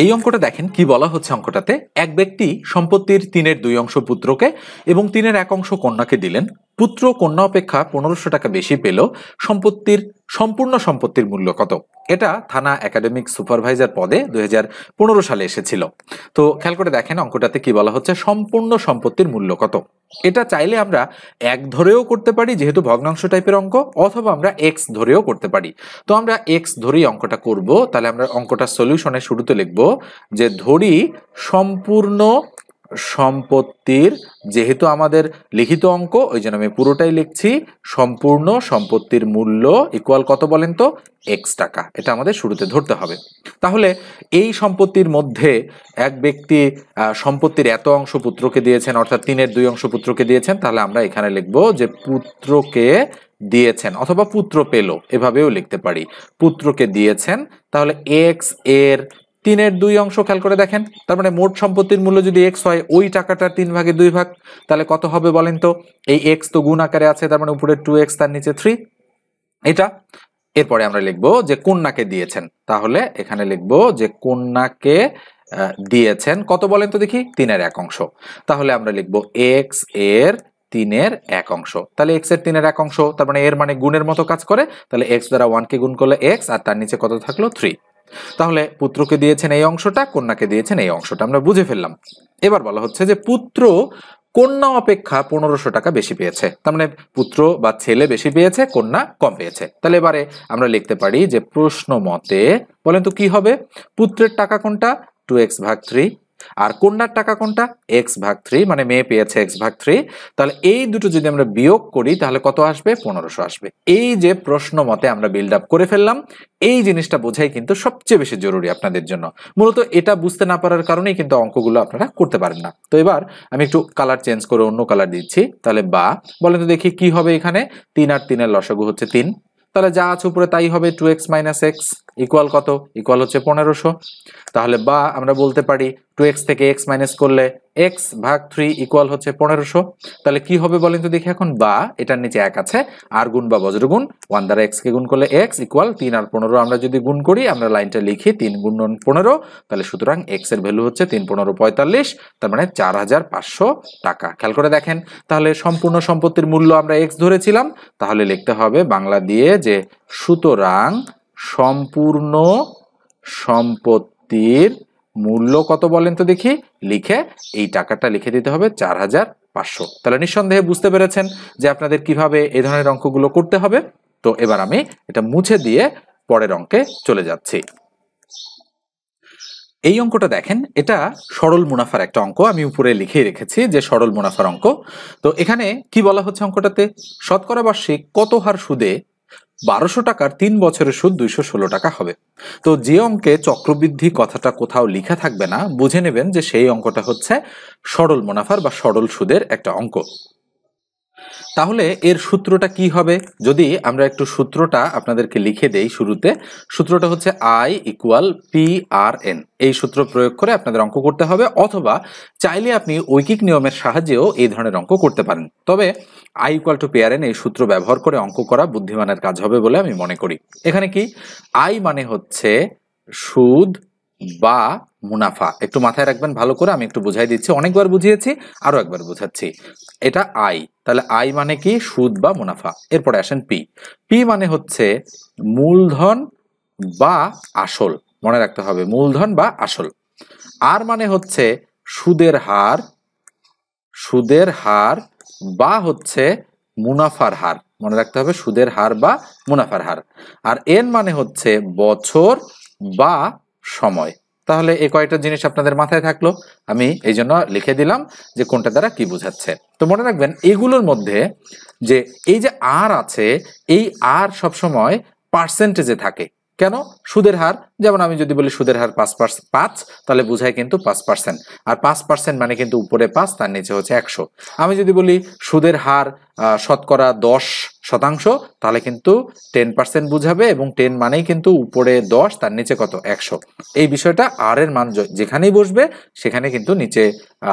এই অঙ্কটা দেখেন কি বলা হচ্ছে অঙ্কটাতে। এক ব্যক্তি সম্পত্তির 3/2 পুত্রকে এবং 1/3 কন্যাকে দিলেন। পুত্র কন্যা অপেক্ষা 1500 টাকা বেশি পেল। সম্পূর্ণ সম্পত্তির মূল্য কত? এটা থানা একাডেমিক সুপারভাইজার পদে 2015 সালে এসেছিল। তো খেয়াল করে দেখেন অঙ্কটাতে কি বলা হচ্ছে, সম্পূর্ণ সম্পত্তির মূল্য কত। এটা চাইলে আমরা এক ধরেও করতে পারি যেহেতু ভগ্নাংশ টাইপের অঙ্ক, অথবা আমরা এক্স ধরেও করতে পারি। তো আমরা এক্স ধরেই অঙ্কটা করব। তাহলে আমরা অঙ্কটা সলিউশনের শুরুতে লিখব যে ধরি সম্পূর্ণ সম্পত্তির, যেহেতু আমাদের লিখিত অঙ্ক ওই জন্য আমি পুরোটাই লিখছি, সম্পূর্ণ সম্পত্তির মূল্য ইকুয়াল কত বলেন তো, এক্স টাকা। এটা আমাদের শুরুতে ধরতে হবে। তাহলে এই সম্পত্তির মধ্যে এক ব্যক্তি সম্পত্তির এত অংশ পুত্রকে দিয়েছেন, অর্থাৎ 3/2 পুত্রকে দিয়েছেন। তাহলে আমরা এখানে লিখব যে পুত্রকে দিয়েছেন, অথবা পুত্র পেল, এভাবেও লিখতে পারি, পুত্রকে দিয়েছেন। তাহলে এক্স এর 3/2 খেয়াল করে দেখেন, তার মানে মোট সম্পত্তির মূল্য যদি এক্স হয়, ওই টাকাটার 3/2 তাহলে কত হবে বলেন তো। এই এক্স তো গুণ আকারে আছে, তার মানে উপরে 2x, তার নিচে 3, এটা। এরপরে আমরা লিখবো যে কন্যাকে দিয়েছেন। তাহলে এখানে লিখবো যে কন্যাকে দিয়েছেন কত বলেন তো দেখি, 3/1। তাহলে আমরা লিখবো এক্স এর 3/1। তাহলে এক্স এর 3/1, তার মানে এর মানে গুণের মতো কাজ করে। তাহলে এক্স দ্বারা 1 কে গুণ করলে এক্স, আর তার নিচে কত থাকলো, 3। তাহলে পুত্রকে দিয়েছেন এই অংশটা, কন্যাকে দিয়েছেন এই অংশটা, আমরা বুঝে ফেললাম। এবার বলা হচ্ছে যে পুত্র কন্যা অপেক্ষা 1500 টাকা বেশি পেয়েছে। তার মানে পুত্র বা ছেলে বেশি পেয়েছে, কন্যা কম পেয়েছে। তাহলে এবারে আমরা লিখতে পারি যে প্রশ্ন মতে বলেন তো কি হবে, পুত্রের টাকা কোনটা, 2x/3, আর কন্যার টাকা কোনটা, x/3, মানে মেয়ে পেয়েছে x/3। তাহলে এই দুটো যদি আমরা বিয়োগ করি তাহলে কত আসবে, 1500 আসবে। এই যে প্রশ্ন মতে আমরা বিল্ড আপ করে ফেললাম, এই জিনিসটা বোঝাই কিন্তু সবচেয়ে বেশি জরুরি আপনাদের জন্য। মূলত এটা বুঝতে না পারার কারণেই কিন্তু অঙ্কগুলো আপনারা করতে পারেন না। তো এবার আমি একটু কালার চেঞ্জ করে অন্য কালার দিচ্ছি। তাহলে বা বলেন তো দেখি কি হবে এখানে, 3 আর 3 এর লসাগু হচ্ছে 3। তাহলে যা আছে উপরে তাই হবে, 2x - x ইকুয়াল কত, ইকুয়াল হচ্ছে 1500। তাহলে বা আমরা বলতে পারি 2x থেকে x মাইনাস করলে x/3 ইকুয়াল হচ্ছে 1500। তাহলে কি হবে বলেন তো দেখি এখন, বা এটার নিচে 1 আছে, আর গুণ বা বজ্রগুণ, 1 দ্বারা x কে গুণ করলে x ইকুয়াল 3 আর 15 আমরা যদি গুণ করি, আমরা লাইনটা লিখি 3 × 15। তাহলে সুতরাং x এর ভ্যালু হচ্ছে 3 × 15 = 45, তার মানে 4500 টাকা। খেয়াল করে দেখেন, তাহলে সম্পূর্ণ সম্পত্তির মূল্য আমরা x ধরেছিলাম, তাহলে লিখতে হবে বাংলা দিয়ে যে সুতরাং সম্পূর্ণ সম্পত্তির মূল্য কত বলেন তো দেখি, লিখে এই টাকাটা লিখে দিতে হবে 4500। তাহলে নিঃসন্দেহে বুঝতে পেরেছেন যে আপনাদের কিভাবে এই ধরনের অঙ্কগুলো করতে হবে। তো এবার আমি এটা মুছে দিয়ে পরের অঙ্কে চলে যাচ্ছি। এই অঙ্কটা দেখেন, এটা সরল মুনাফার একটা অঙ্ক, আমি উপরে লিখে রেখেছি যে সরল মুনাফার অঙ্ক। তো এখানে কি বলা হচ্ছে অঙ্কটাতে, শতকরা বার্ষিক কত হার সুদে 1200 টাকার 3 বছরের সুদ 216 টাকা হবে। তো যে অঙ্কে চক্রবৃদ্ধি কথাটা কোথাও লেখা থাকবে না, বুঝে নেবেন যে সেই অঙ্কটা হচ্ছে সরল মুনাফার বা সরল সুদের একটা অঙ্ক। তাহলে এর সূত্রটা কি হবে, যদি আমরা একটু সূত্রটা আপনাদেরকে লিখে দেই শুরুতে। সূত্রটা হচ্ছে I = PRN। এই সূত্র প্রয়োগ করে আপনাদের অঙ্ক করতে হবে, অথবা চাইলে আপনি ঐকিক নিয়মের সাহায্যেও এই ধরনের অঙ্ক করতে পারেন। তবে I = PRN এই সূত্র ব্যবহার করে অঙ্ক করা বুদ্ধিমানের কাজ হবে বলে আমি মনে করি। এখানে কি, I মানে হচ্ছে সুদ বা মুনাফা। একটু মাথায় রাখবেন ভালো করে, আমি একটু বুঝাই দিচ্ছি, অনেকবার বুঝিয়েছি, আরো একবার বুঝাচ্ছি। এটা আই, তাহলে আই মানে কি, সুদ বা মুনাফা। এরপরে আসেন পি। পি মানে হচ্ছে মূলধন বা আসল, মনে রাখতে হবে মূলধন বা আসল। আর মানে হচ্ছে সুদের হার, সুদের হার বা হচ্ছে মুনাফার হার, মনে রাখতে হবে সুদের হার বা মুনাফার হার। আর এন মানে হচ্ছে বছর বা সময়। তাহলে এই কয়েকটা জিনিস আপনাদের মাথায় থাকলো, আমি এই জন্য লিখে দিলাম যে কোনটা দ্বারা কি বোঝাচ্ছে। তো মনে রাখবেন এগুলোর মধ্যে যে এই যে আর আছে, এই আর সবসময় পার্সেন্টেজে থাকে। কেন, সুদের হার, যেমন আমি যদি বলি সুদের হার 5, তাহলে বুঝায় কিন্তু 5%। আর 5% মানে কিন্তু উপরে 5, তার নিচে হচ্ছে 100। আমি যদি বলি সুদের হার শতকরা 10%, তাহলে কিন্তু 10% বুঝাবে, এবং 10 মানেই কিন্তু উপরে 10, তার নিচে কত, 100। এই বিষয়টা আর এর মান যেখানেই বসবে সেখানে কিন্তু নিচে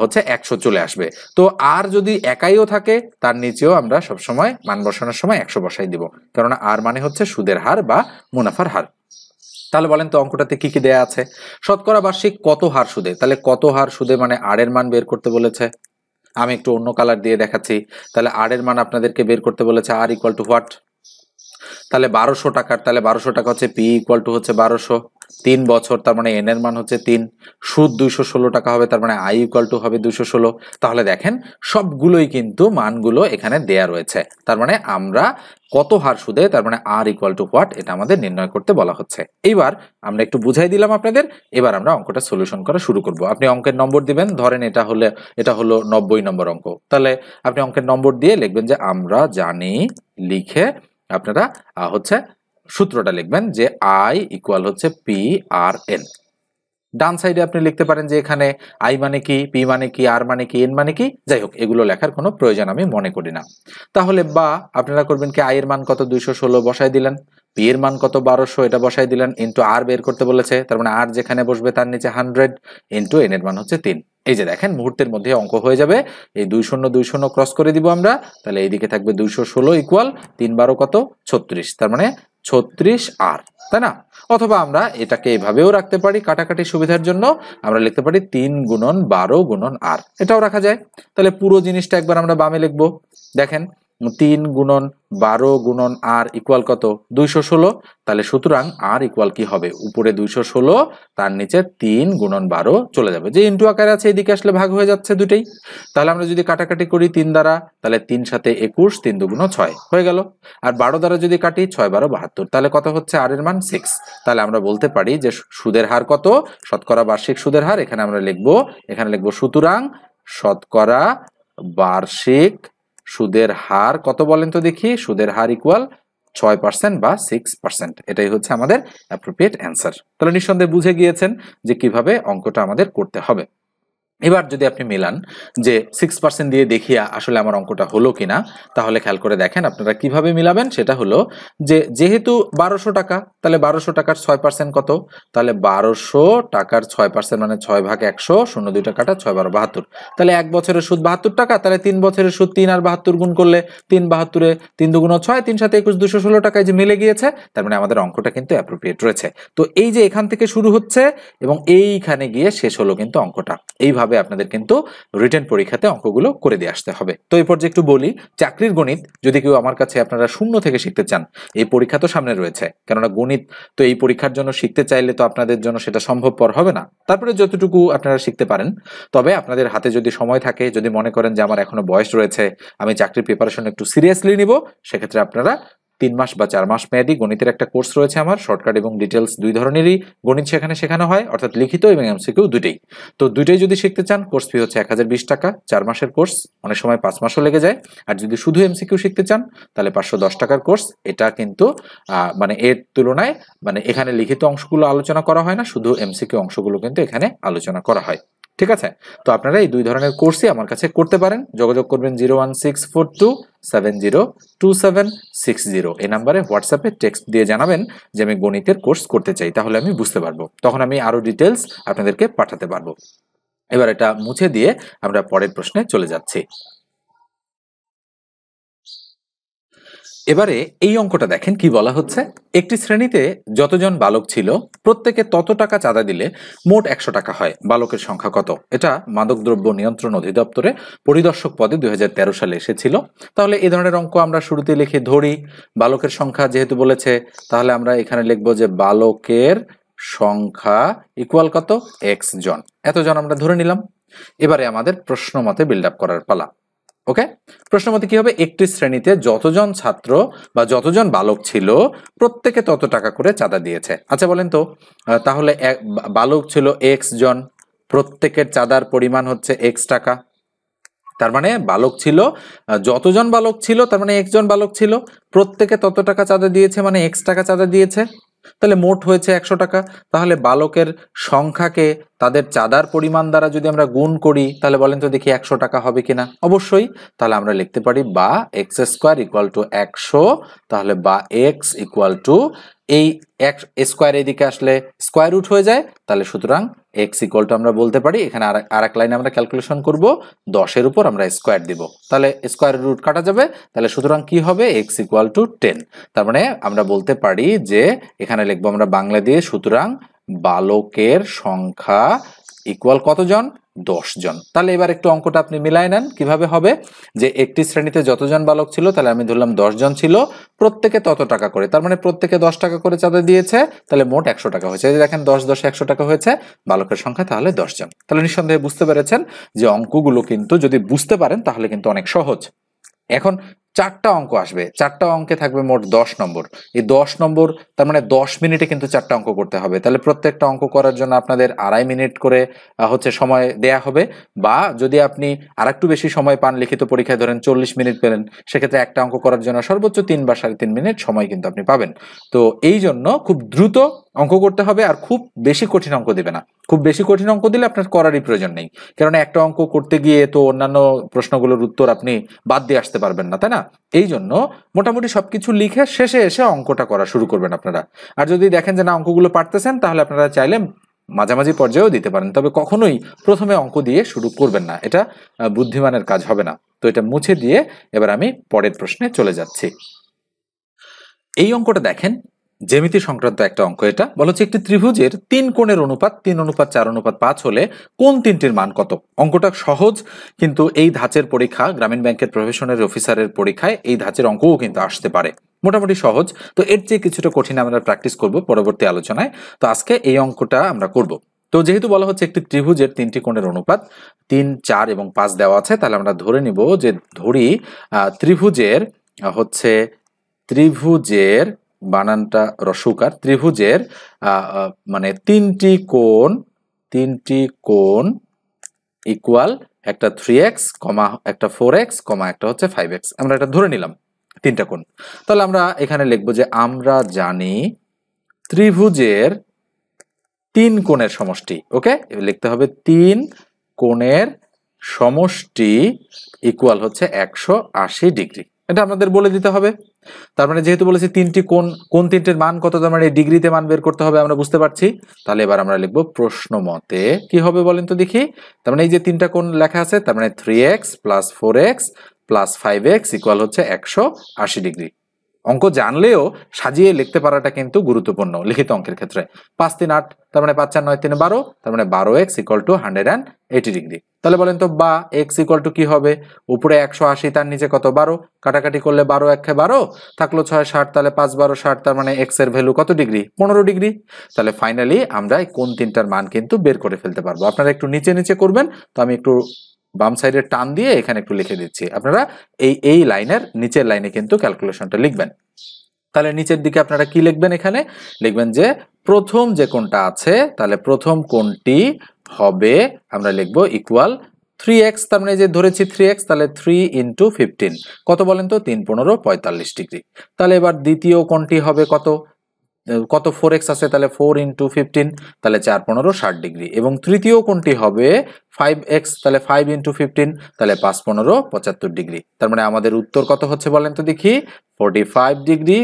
হচ্ছে 100 চলে আসবে। তো আর যদি একাইও থাকে, তার নিচেও আমরা সবসময় মান বসানোর সময় 100 বসাই দিব, কারণ আর মানে হচ্ছে সুদের হার বা মুনাফার হার। তাহলে বলেন তো অঙ্কটাতে কি কি দেয়া আছে? শতকরা বার্ষিক কত হার সুদে, তাহলে কত হার সুদে মানে আর এর মান বের করতে বলেছে। আমি একটু অন্য কালার দিয়ে দেখাচ্ছি। তাহলে আর এর মান আপনাদেরকে বের করতে বলেছে, আর ইকুয়াল টু হোয়াট, তাহলে 1200 টাকার, তাহলে 1200 টাকা হচ্ছে পি ইকুয়াল টু হচ্ছে 1200, 3 বছর, তার মানে এন এর মান হচ্ছে 3, সুদ 216 টাকা হবে, তার মানে আই ইকুয়াল টু হবে 216। তাহলে দেখেন সবগুলোই কিন্তু মানগুলো এখানে দেয়া রয়েছে, তার মানে আমরা কত হার সুদে, তার মানে আর ইকুয়াল টু হোয়াট, এটা আমাদের নির্ণয় করতে বলা হচ্ছে। এইবার আমরা একটু বুঝাই দিলাম আপনাদের, এবার আমরা অঙ্কটা সলিউশন করা শুরু করব। আপনি অঙ্কের নম্বর দিবেন, ধরেন এটা হলো 90 নম্বর অঙ্ক, তাহলে আপনি অঙ্কের নম্বর দিয়ে লিখবেন যে আমরা জানি, লিখে আপনারা হচ্ছে সূত্রটা লিখবেন যে আই ইকুয়াল হচ্ছে পি আর এন। ডান সাইডে আপনি লিখতে পারেন যে এখানে আই মানে কি, পি মানে কি, আর মানে কি, এন মানে কি, যাই হোক এগুলো লেখার কোনো প্রয়োজন আমি মনে করি না। তাহলে বা আপনারা করবেন কি, আই এর মান কত 216 বসাই দিলেন, পি এর মান কত 1200 এটা বসাই দিলেন, ইন্টু আর বের করতে বলেছে, তার মানে আর যেখানে বসবে তার নিচে 100, ইন্টু এন এর মান হচ্ছে 3। এই যে দেখেন মুহূর্তের মধ্যে অঙ্ক হয়ে যাবে, এই 20 ক্রস করে দিব আমরা, তাহলে এইদিকে থাকবে 216 ইকুয়াল 3 12 কত 36, তার মানে 36 আর, তাই না? অথবা আমরা এটাকে এভাবেও রাখতে পারি, কাটাকাটি সুবিধার জন্য আমরা লিখতে পারি 3 গুণন 12 গুণন আর, এটাও রাখা যায়। তাহলে পুরো জিনিসটা একবার আমরা বামে লিখবো, দেখেন 3 গুণন 12 গুণন আর ইকুয়াল কত 216, তাহলে সুতরাং আর ইকুয়াল কি হবে, উপরে 216 তার নিচে 3 গুণন 12 চলে যাবে, যে ইন্টু আকারে আছে এদিকে আসলে ভাগ হয়ে যাচ্ছে দুটেই। তাহলে আমরা যদি কাটাকাটি করি 3 দ্বারা, তাহলে 3 সাথে 21, 3 দুগুণ 6 হয়ে গেল। আর 12 দ্বারা যদি কাটি 6 12 72, তাহলে কত হচ্ছে আর এর মান 6। তাহলে আমরা বলতে পারি যে সুদের হার কত, শতকরা বার্ষিক সুদের হার, এখানে আমরা লিখবো সুতরাং শতকরা বার্ষিক সুদের হার কত বলেন তো দেখি, সুদের হার ইকুয়াল 6% বা 6%, এটাই হচ্ছে আমাদের অ্যাপ্রোপ্রিয়েট অ্যান্সার। তাহলে নিঃসন্দেহে বুঝে গিয়েছেন যে কিভাবে অঙ্কটা আমাদের করতে হবে। এবার যদি আপনি মেলান যে 6% দিয়ে দেখিয়া আসলে আমার অঙ্কটা হলো কিনা, তাহলে খেয়াল করে দেখেন আপনারা কিভাবে মিলাবেন। সেটা হলো যে যেহেতু 1200 টাকা, তাহলে 1200 টাকার 6% কত, তাহলে 1200 টাকার 6% মানে 6 ভাগ 100, 0 2 টাকাটা 6 12 72, তাহলে এক বছরের সুদ 72 টাকা, তাহলে 3 বছরের সুদ 3 আর 72 গুণ করলে 3 72 3 দুগুণ 6, 3 সাথে 21, 216 টাকায় যে মিলে গিয়েছে, তার মানে আমাদের অঙ্কটা কিন্তু অ্যাপ্রোপ্রিয়েট রয়েছে। তো এই যে এখান থেকে শুরু হচ্ছে এবং এইখানে গিয়ে শেষ হলো কিন্তু অঙ্কটা, এইভাবে আপনাদের কিন্তু রিটেন পরীক্ষাতে অঙ্কগুলো করে দিয়ে আসতে হবে। তো এই পর্যায়ে একটু বলি, চাকরির গণিত যদি কেউ আমার কাছে আপনারা শূন্য থেকে শিখতে চান, এই পরীক্ষা তো সামনে রয়েছে, কেননা গণিত তো এই পরীক্ষার জন্য শিখতে চাইলে তো আপনাদের জন্য সেটা সম্ভবপর হবে না, তারপরে যতটুকু আপনারা শিখতে পারেন। তবে আপনাদের হাতে যদি সময় থাকে, যদি মনে করেন যে আমার এখনো বয়স রয়েছে, আমি চাকরির প্রিপারেশন একটু সিরিয়াসলি নিব, সেক্ষেত্রে আপনারা 3 মাস বা 4 মাস মেয়াদী গণিতের একটা কোর্স রয়েছে আমার, শর্টকাট এবং ডিটেলস দুই ধরনেরই গণিত সেখানে শেখানো হয়, অর্থাৎ লিখিত এবং এমসিকিউ দুটেই। তো দুইটাই যদি শিখতে চান, কোর্স ফি হচ্ছে 1020 টাকা, 4 মাসের কোর্স, অনেক সময় 5 মাসও লেগে যায়। আর যদি শুধু এমসিকিউ শিখতে চান, তাহলে 510 টাকার কোর্স। এটা কিন্তু মানে এর তুলনায় মানে এখানে লিখিত অংশগুলো আলোচনা করা হয় না, শুধু এমসিকিউ অংশগুলো কিন্তু এখানে আলোচনা করা হয়। ঠিক আছে, তো আপনারা এই দুই ধরনের কোর্সই আমার কাছে করতে পারেন। যোগাযোগ করবেন 01642702760, এই নাম্বারে হোয়াটসঅ্যাপে টেক্সট দিয়ে জানাবেন যে আমি গণিতের কোর্স করতে চাই, তাহলে আমি বুঝতে পারবো, তখন আমি আরো ডিটেলস আপনাদেরকে পাঠাতে পারবো। এবার এটা মুছে দিয়ে আমরা পরের প্রশ্নে চলে যাচ্ছি। এবারে এই অঙ্কটা দেখেন কি বলা হচ্ছে, একটি শ্রেণীতে যতজন বালক ছিল প্রত্যেকে তত টাকা চাঁদা দিলে মোট 100 টাকা হয়, বালকের সংখ্যা কত? এটা মাদকদ্রব্য নিয়ন্ত্রণ অধিদপ্তরে পরিদর্শক পদে 2013 সালে এসেছিল। তাহলে এই ধরনের অঙ্ক আমরা শুরুতে লিখে ধরি, বালকের সংখ্যা যেহেতু বলেছে, তাহলে আমরা এখানে লিখবো যে বালকের সংখ্যা ইকুয়াল কত, এক্স জন, এতজন আমরা ধরে নিলাম। এবারে আমাদের প্রশ্ন মতে বিল্ড আপ করার পালা। ওকে, প্রশ্ন মতে কি হবে, একটি শ্রেণীতে যতজন ছাত্র বা যতজন বালক ছিল প্রত্যেকে তত টাকা করে চাঁদা দিয়েছে। আচ্ছা বলেন তো, তাহলে বালক ছিল এক্স জন, প্রত্যেকের চাঁদার পরিমাণ হচ্ছে এক্স টাকা, তার মানে বালক ছিল যতজন বালক ছিল, তার মানে এক্স জন বালক ছিল, প্রত্যেকে তত টাকা চাঁদা দিয়েছে মানে এক্স টাকা চাঁদা দিয়েছে, তাহলে মোট হয়েছে 100 টাকা। তাহলে বালকের সংখ্যাকে তাদের চাঁদার পরিমাণ দ্বারা যদি আমরা গুণ করি, তাহলে বলেন তো দেখি 100 টাকা হবে কিনা, অবশ্যই। তাহলে আমরা লিখতে পারি বা এক্স স্কোয়ার ইকুয়াল টু 100, তাহলে বা এক্স ইকুয়াল টু এই এক স্কোয়ার এদিকে আসলে স্কোয়ার রুট হয়ে যায়, তাহলে সুতরাং এক্স ইকুয়াল টু আমরা বলতে পারি এখানে আর এক লাইনে আমরা ক্যালকুলেশন করব 10-এর উপর আমরা স্কোয়ার দিব, তাহলে স্কোয়ার রুট কাটা যাবে, তাহলে সুতরাং কি হবে এক্স ইকুয়াল টু 10। তার মানে আমরা বলতে পারি যে এখানে লিখবো আমরা বাংলা দিয়ে, সুতরাং বালকের সংখ্যা ইকুয়াল কতজন? 10 জন। তাহলে এবার একটু অঙ্কটা আপনি মিলাই নেন কিভাবে হবে, যে একটি শ্রেণীতে যতজন বালক ছিল তাহলে আমি ধরলাম 10 জন ছিল, প্রত্যেকে তত টাকা করে, তার মানে প্রত্যেকে 10 টাকা করে চাঁদা দিয়েছে, তাহলে মোট 100 টাকা হয়েছে। এই যে দেখেন 10 10 100 টাকা হয়েছে, বালকের সংখ্যা তাহলে 10 জন। তাহলে নিঃসন্দেহে বুঝতে পেরেছেন যে অঙ্কগুলো কিন্তু যদি বুঝতে পারেন তাহলে কিন্তু অনেক সহজ। এখন 4টা অঙ্ক আসবে, 4টা অঙ্কে থাকবে মোট 10 নম্বর। এই 10 নম্বর তার মানে 10 মিনিটে কিন্তু 4টা অঙ্ক করতে হবে। তাহলে প্রত্যেকটা অঙ্ক করার জন্য আপনাদের 2.5 মিনিট করে সময় দেয়া হবে, বা যদি আপনি আরেকটু বেশি সময় পান, লিখিত পরীক্ষায় ধরেন 40 মিনিট পেলেন, সেক্ষেত্রে একটা অঙ্ক করার জন্য সর্বোচ্চ 3 বা 3.5 মিনিট সময় কিন্তু আপনি পাবেন। তো এই জন্য খুব দ্রুত অঙ্ক করতে হবে, আর খুব বেশি কঠিন অঙ্ক দিবে না। খুব বেশি কঠিন অঙ্ক দিলে আপনার করারই প্রয়োজন নেই, কারণ একটা অঙ্ক করতে গিয়ে তো অন্যান্য প্রশ্নগুলোর উত্তর আপনি বাদ দিয়ে আসতে পারবেন না, তাই না? এই জন্য মোটামুটি সবকিছু লিখে শেষে এসে অঙ্কটা করা শুরু করবেন আপনারা। আর যদি দেখেন যে না অঙ্কগুলো পারতেছেন, তাহলে আপনারা চাইলে মাঝামাঝি পর্যায়েও দিতে পারেন, তবে কখনোই প্রথমে অঙ্ক দিয়ে শুরু করবেন না, এটা বুদ্ধিমানের কাজ হবে না। তো এটা মুছে দিয়ে এবার আমি পরের প্রশ্নে চলে যাচ্ছি। এই অঙ্কটা দেখেন, জ্যামিতি সংক্রান্ত একটা অঙ্ক। এটা বলা হচ্ছে একটি ত্রিভুজের 3 কোণের অনুপাত 3:4:5 হলে কোন তিনটির মান কত? অঙ্কটা সহজ, কিন্তু এই ধাঁচের পরীক্ষা, গ্রামীণ ব্যাংকের প্রফেশনাল অফিসারের পরীক্ষায় এই ধাঁচের অঙ্কও কিন্তু আসতে পারে। মোটামুটি সহজ, তো এর চেয়ে কিছুটা কঠিন আমরা প্র্যাকটিস করব পরবর্তী আলোচনায়। তো আজকে এই অঙ্কটা আমরা করব। তো যেহেতু বলা হচ্ছে একটি ত্রিভুজের 3টি কোণের অনুপাত 3, 4 এবং 5 দেওয়া আছে, তাহলে আমরা ধরে নিব যে ত্রিভুজের বানানটা রসুকার, ত্রিভুজের মানে 3টি কোণ ইকুয়াল একটা 3x, একটা 4x, একটা হচ্ছে 5x। আমরা এটা ধরে নিলাম 3টা কোণ। তাহলে আমরা এখানে লিখবো যে আমরা জানি ত্রিভুজের 3 কোণের সমষ্টি। ওকে, লিখতে হবে 3 কোণের সমষ্টি ইকুয়াল হচ্ছে 180 ডিগ্রি। এটা আমাদের বলে দিতে হবে। তার মানে যেহেতু বলেছি 3টি কোণ তিনটির মান কত, তার মানে ডিগ্রিতে মান বের করতে হবে, আমরা বুঝতে পারছি। তাহলে এবার আমরা লিখবো প্রশ্ন মতে কি হবে বলেন তো দেখি। তার মানে এই যে 3টা কোণ লেখা আছে, তার মানে 3x + 4x + 5x ইকুয়াল হচ্ছে 180 ডিগ্রি। অঙ্ক জানলেও সাজিয়ে লিখতে পারাটা কিন্তু গুরুত্বপূর্ণ লিখিত অঙ্কের ক্ষেত্রে। 5 3 8, তার মানে 5 4 9 3 12, তার মানে 12x = 180 ডিগ্রি। তাহলে বলেন তো বা x = কি হবে? উপরে 180, তার নিচে কত? 12, কাটাকাটি করলে 12 1 12 থাকলো 6 60, তাহলে 5 12 60, তার মানে x এর ভ্যালু কত ডিগ্রি? 15 ডিগ্রি। তাহলে ফাইনালি আমরা এই কোণ তিনটার মান কিন্তু বের করে ফেলতে পারবো। আপনারা একটু নিচে নিচে করবেন, তো আমি একটু বাম সাইডে টান দিয়ে এখানে একটু লিখে দিচ্ছি, আপনারা এই লাইনের নিচের লাইনে কিন্তু ক্যালকুলেশনটা লিখবেন। তাহলে নিচের দিকে আপনারা কি লিখবেন? এখানে লিখবেন যে প্রথম যে কোণটা আছে, তাহলে প্রথম কোণটি হবে আমরা লিখবো ইকুয়াল 3x, তার মানে যে ধরেছি 3x, তাহলে 3 × 15 কত বলেন তো? 3 15 45 ডিগ্রি। তাহলে এবার দ্বিতীয় কোণটি হবে কত? 4x আছে, তাহলে 4 × 15, তাহলে 4 15 60 ডিগ্রি। এবং তৃতীয় কোণটি হবে 5x, তাহলে 5 × 15, তাহলে 5 15 75 ডিগ্রি। তার মানে আমাদের উত্তর কত হচ্ছে বলেন তো দেখি? 45 ডিগ্রি,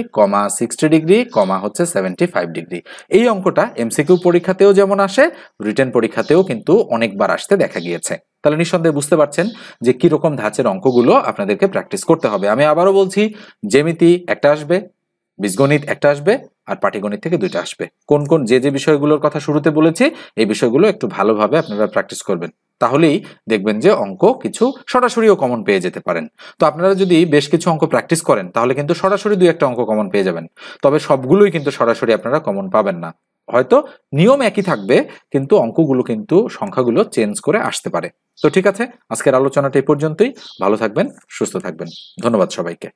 60 ডিগ্রি, হচ্ছে 75 ডিগ্রি। এই অঙ্কটা এমসিকিউ পরীক্ষাতেও যেমন আসে, রিটেন পরীক্ষাতেও কিন্তু অনেকবার আসতে দেখা গিয়েছে। তাহলে নিঃসন্দেহে বুঝতে পারছেন যে কিরকম ধাঁচের অঙ্কগুলো আপনাদেরকে প্র্যাকটিস করতে হবে। আমি আবারও বলছি, জ্যামিতি একটা আসবে, বীজগণিত একটা আসবে, আর পাটিগণিত থেকে 2টা আসবে। কোন যে বিষয়গুলোর কথা শুরুতে বলেছি, এই বিষয়গুলো একটু ভালোভাবে আপনারা প্র্যাকটিস করবেন, তাহলেই দেখবেন যে অঙ্ক কিছু সরাসরিও কমন পেয়ে যেতে পারেন। তো আপনারা যদি বেশ কিছু অঙ্ক প্র্যাকটিস করেন, তাহলে কিন্তু সরাসরি 2-1টা অঙ্ক কমন পেয়ে যাবেন। তবে সবগুলোই কিন্তু সরাসরি আপনারা কমন পাবেন না, হয়তো নিয়ম একই থাকবে, কিন্তু অঙ্কগুলো কিন্তু সংখ্যাগুলো চেঞ্জ করে আসতে পারে। তো ঠিক আছে, আজকের আলোচনাটা এই পর্যন্তই। ভালো থাকবেন, সুস্থ থাকবেন। ধন্যবাদ সবাইকে।